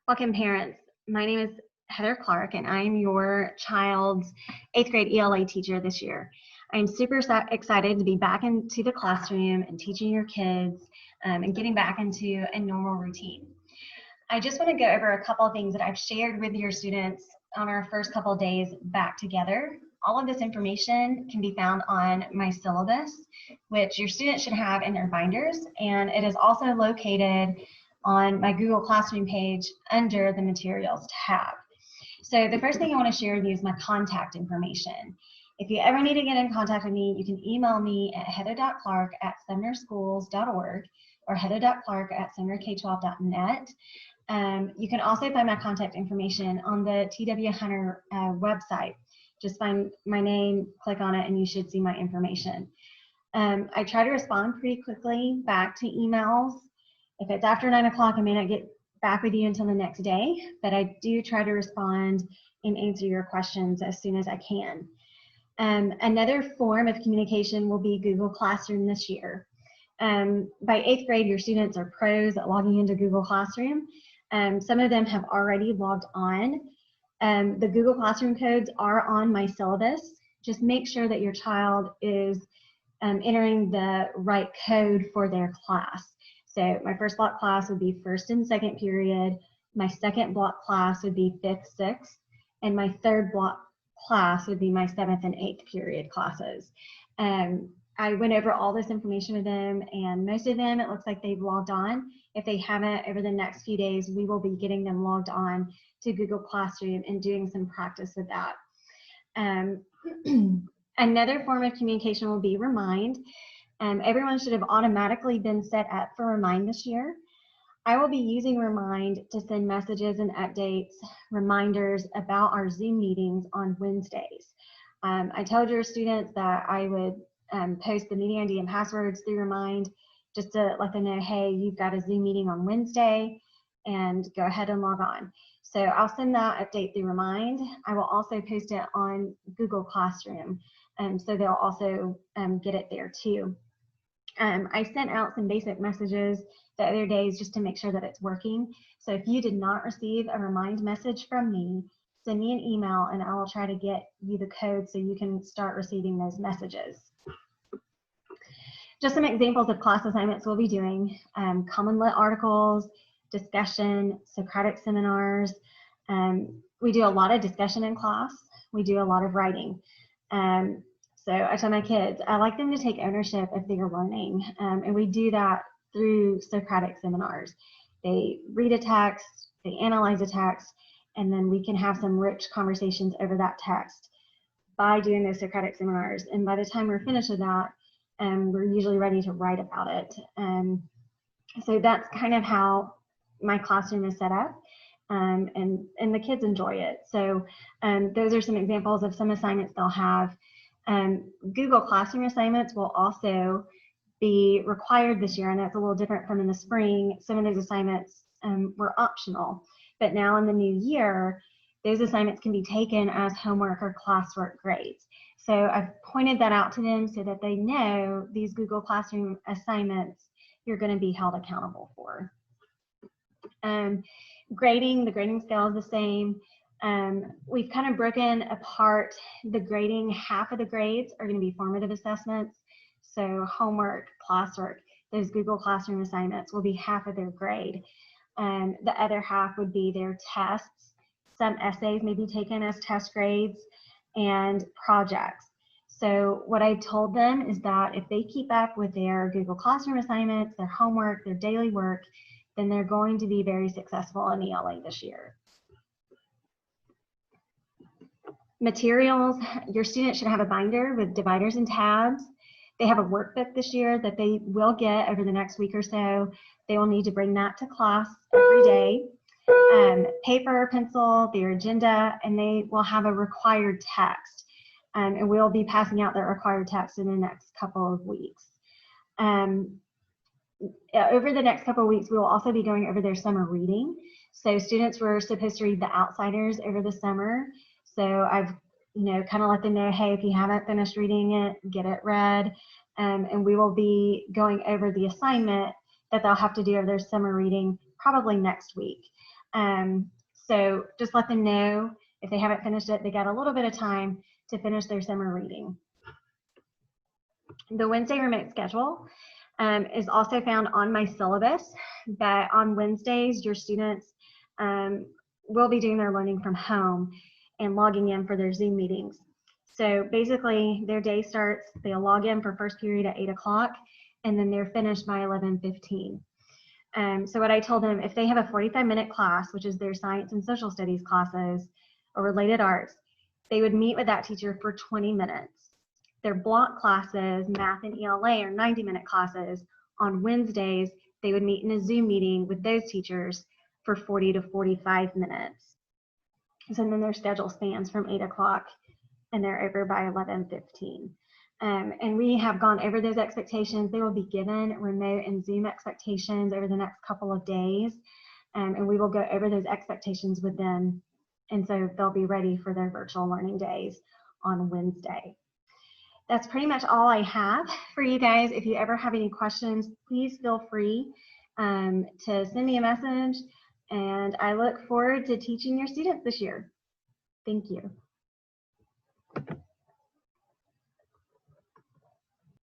Welcome, parents. My name is Heather Clark, and I'm your child's 8th grade ELA teacher this year. I'm super excited to be back into the classroom and teaching your kids and getting back into a normal routine. I just want to go over a couple of things that I've shared with your students on our first couple of days back together. All of this information can be found on my syllabus, which your students should have in their binders, and it is also located on my Google Classroom page under the Materials tab. So the first thing I want to share with you is my contact information. If you ever need to get in contact with me, you can email me at heather.clark@sumnerschools.org or heather.clark@sumnerk12.net. You can also find my contact information on the TW Hunter website. Just find my name, click on it, and you should see my information. I try to respond pretty quickly back to emails. If it's after 9 o'clock, I may not get back with you until the next day, but I do try to respond and answer your questions as soon as I can. Another form of communication will be Google Classroom this year. By 8th grade, your students are pros at logging into Google Classroom. Some of them have already logged on. The Google Classroom codes are on my syllabus. Just make sure that your child is entering the right code for their class. So my first block class would be first and second period. My second block class would be 5th, 6th. And my third block class would be my 7th and 8th period classes. I went over all this information with them, and most of them, it looks like they've logged on. If they haven't, over the next few days, we will be getting them logged on to Google Classroom and doing some practice with that. Another form of communication will be Remind. Everyone should have automatically been set up for Remind this year. I will be using Remind to send messages and updates, reminders about our Zoom meetings on Wednesdays. I told your students that I would post the meeting ID and passwords through Remind just to let them know, hey, you've got a Zoom meeting on Wednesday, and go ahead and log on. So I'll send that update through Remind. I will also post it on Google Classroom, so they'll also get it there too. I sent out some basic messages the other days just to make sure that it's working. So if you did not receive a Remind message from me, send me an email and I will try to get you the code so you can start receiving those messages. Just some examples of class assignments we'll be doing: Common Lit articles, discussion, Socratic seminars. We do a lot of discussion in class. We do a lot of writing. So I tell my kids, I like them to take ownership of their learning, and we do that through Socratic seminars. They read a text, they analyze a text, and then we can have some rich conversations over that text by doing those Socratic seminars. And by the time we're finished with that, we're usually ready to write about it. So that's kind of how my classroom is set up, and the kids enjoy it. So those are some examples of some assignments they'll have. Google Classroom assignments will also be required this year, and that's a little different from in the spring. Some of those assignments were optional, but now in the new year, those assignments can be taken as homework or classwork grades. So I've pointed that out to them so that they know these Google Classroom assignments you're going to be held accountable for. Grading, the grading scale is the same. We've kind of broken apart the grading. Half of the grades are going to be formative assessments. So homework, classwork, those Google Classroom assignments will be half of their grade. The other half would be their tests. Some essays may be taken as test grades, and projects. So what I told them is that if they keep up with their Google Classroom assignments, their homework, their daily work, then they're going to be very successful in ELA this year. Materials, your students should have a binder with dividers and tabs. They have a workbook this year that they will get over the next week or so. They will need to bring that to class every day. Paper, pencil, their agenda, and they will have a required text. And we'll be passing out their required text in the next couple of weeks. Over the next couple of weeks, we will also be going over their summer reading. So students were supposed to read The Outsiders over the summer. So I've, kind of let them know, hey, if you haven't finished reading it, get it read. And we will be going over the assignment that they'll have to do of their summer reading probably next week. So just let them know if they haven't finished it, they got a little bit of time to finish their summer reading. The Wednesday remote schedule is also found on my syllabus, but on Wednesdays, your students will be doing their learning from home and logging in for their Zoom meetings. So basically, their day starts, they'll log in for first period at 8 o'clock, and then they're finished by 11:15. So what I told them, if they have a 45-minute class, which is their science and social studies classes or related arts, they would meet with that teacher for 20 minutes. Their block classes, math and ELA, are 90-minute classes. On Wednesdays, they would meet in a Zoom meeting with those teachers for 40 to 45 minutes. So then their schedule spans from 8 o'clock and they're over by 11:15. And we have gone over those expectations. They will be given remote and Zoom expectations over the next couple of days. And we will go over those expectations with them. And so they'll be ready for their virtual learning days on Wednesday. That's pretty much all I have for you guys. If you ever have any questions, please feel free to send me a message. And I look forward to teaching your students this year. Thank you.